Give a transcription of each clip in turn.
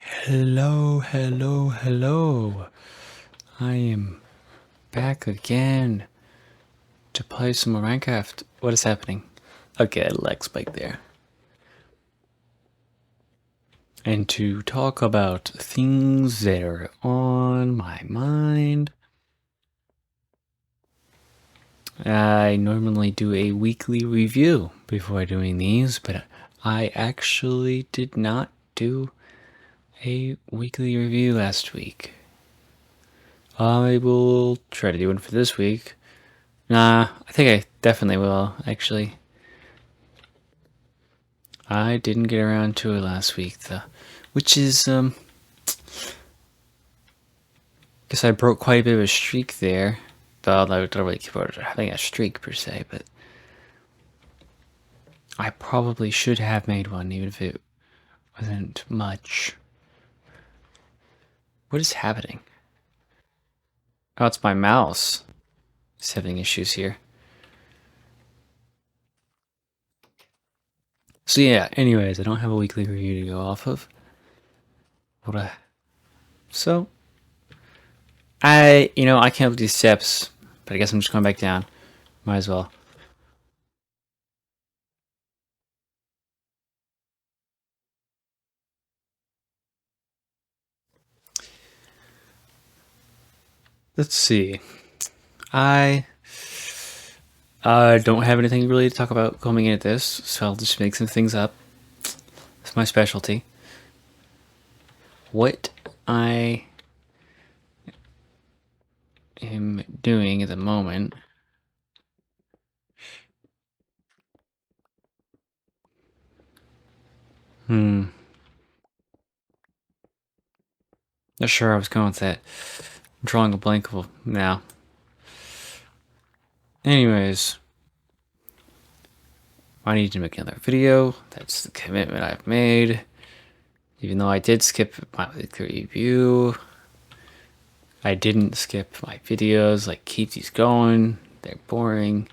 Hello, hello, hello. I am back again to play some more Minecraft. What is happening? Okay, lag spike there. And to talk about things that are on my mind. I normally do a weekly review before doing these, but I actually did not do a weekly review last week. I will try to do one for this week. Nah, I think I definitely will, actually. I didn't get around to it last week, though. Which is, guess I broke quite a bit of a streak there. Though I don't really keep having a streak, per se, but I probably should have made one, even if it wasn't much. What is happening? Oh, it's my mouse. It's having issues here. So yeah, anyways, I don't have a weekly review to go off of. So, I can't do these steps, but I guess I'm just going back down. Might as well. Let's see. I don't have anything really to talk about coming into this, so I'll just make some things up. It's my specialty. What I am doing at the moment. Not sure I was going with that. I'm drawing a blank now. Anyways, I need to make another video. That's the commitment I've made. Even though I did skip my weekly review, I didn't skip my videos. Like, keep these going. They're boring.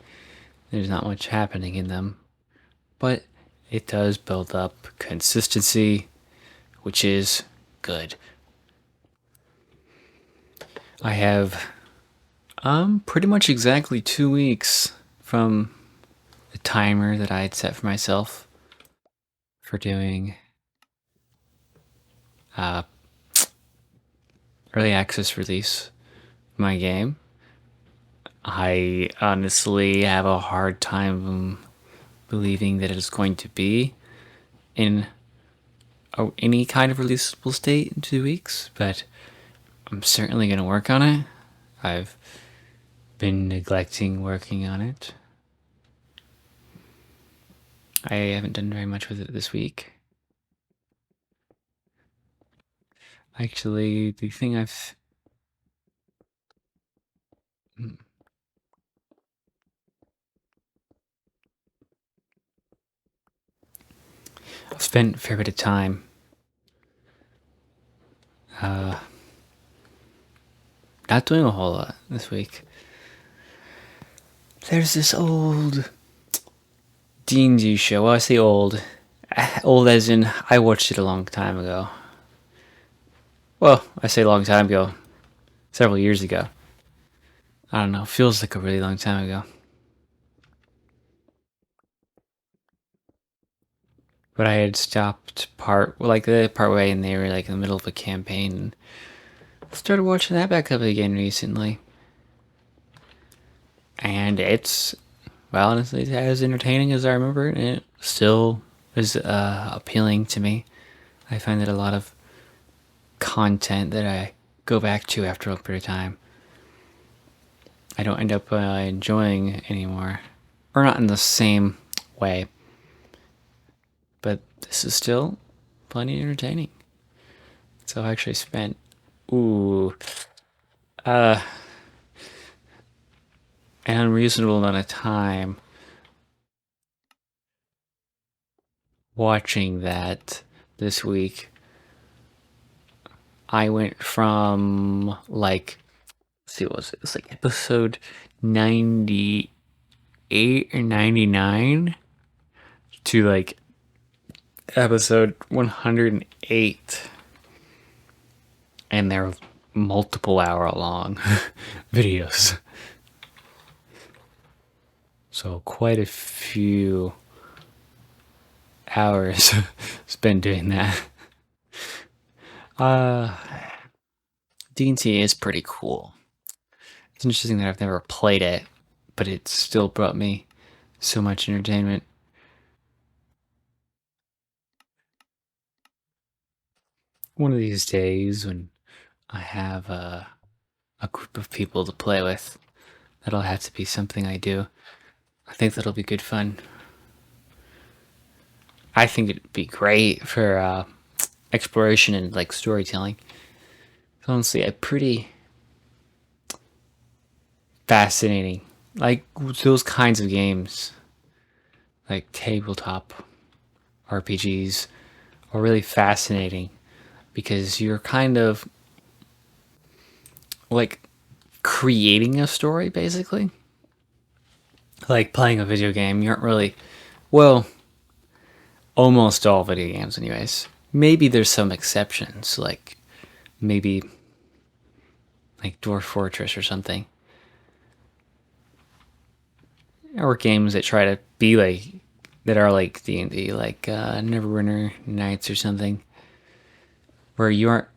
There's not much happening in them. But it does build up consistency, which is good. I have pretty much exactly 2 weeks from the timer that I had set for myself for doing early access release of my game. I honestly have a hard time believing that it is going to be in any kind of releasable state in 2 weeks, but I'm certainly going to work on it. I've been neglecting working on it. I haven't done very much with it this week. Actually, the thing I've spent a fair bit of time not doing a whole lot this week. There's this old D&D show. Well, I say old. Old as in I watched it a long time ago. Well, I say a long time ago. Several years ago. I don't know. Feels like a really long time ago. But I had stopped the part way, and they were like in the middle of a campaign, and started watching that back up again recently. And it's, well, honestly, as entertaining as I remember it, and it still is appealing to me. I find that a lot of content that I go back to after a period of time, I don't end up enjoying anymore. Or not in the same way. But this is still plenty entertaining. So I actually spent, an unreasonable amount of time watching that this week. I went from like, let's see, what was it? It was like episode 98 or 99 to like episode 108. and they're multiple hour long videos. So quite a few hours spent doing that. D&T is pretty cool. It's interesting that I've never played it, but it still brought me so much entertainment. One of these days when I have a group of people to play with, that'll have to be something I do. I think that'll be good fun. I think it'd be great for exploration and like storytelling. It's honestly a pretty fascinating, like those kinds of games, like tabletop RPGs, are really fascinating because you're kind of like creating a story basically. Like playing a video game, you aren't really, well, almost all video games, anyways. Maybe there's some exceptions, like maybe like Dwarf Fortress or something, or games that try to be like that are like D&D, like Neverwinter Nights or something, where you aren't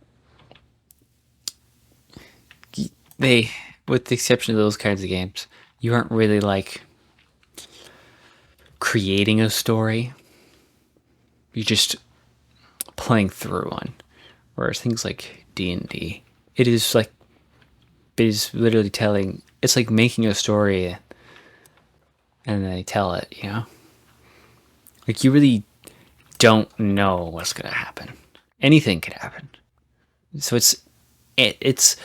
they, with the exception of those kinds of games, you aren't really like creating a story. You're just playing through one. Whereas things like D&D, it is like, it is literally telling, it's like making a story and they tell it, you know? Like you really don't know what's going to happen. Anything could happen. So it's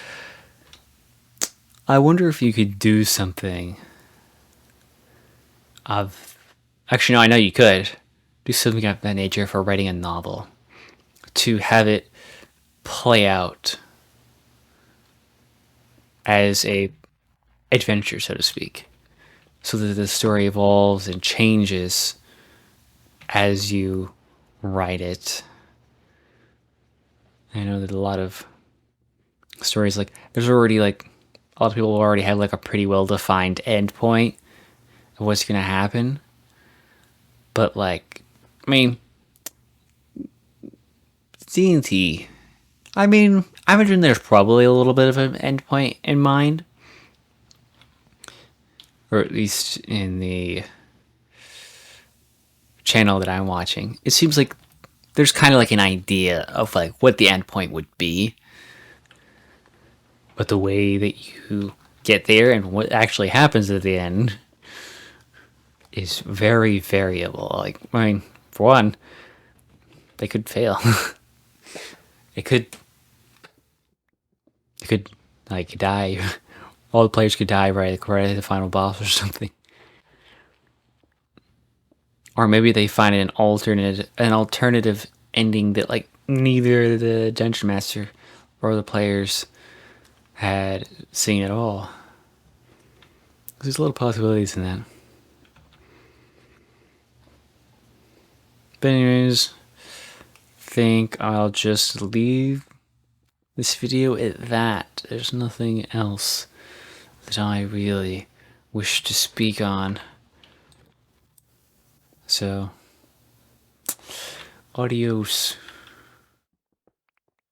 I wonder if you could do something of, actually no, I know you could do something of that nature for writing a novel, to have it play out as a adventure, so to speak, so that the story evolves and changes as you write it. I know that a lot of stories, like there's already like a lot of people already have like a pretty well defined end point of what's gonna happen, but like, I mean, D&T, I mean, I imagine there's probably a little bit of an end point in mind, or at least in the channel that I'm watching. It seems like there's kind of like an idea of like what the end point would be, but the way that you get there and what actually happens at the end is very variable. Like, I mean, for one, they could fail. it could like die. All the players could die right at the final boss or something. Or maybe they find an alternative ending that like neither the dungeon master or the players had seen at all. There's a little possibilities in that. But anyways, think I'll just leave this video at that. There's nothing else that I really wish to speak on. So, adios.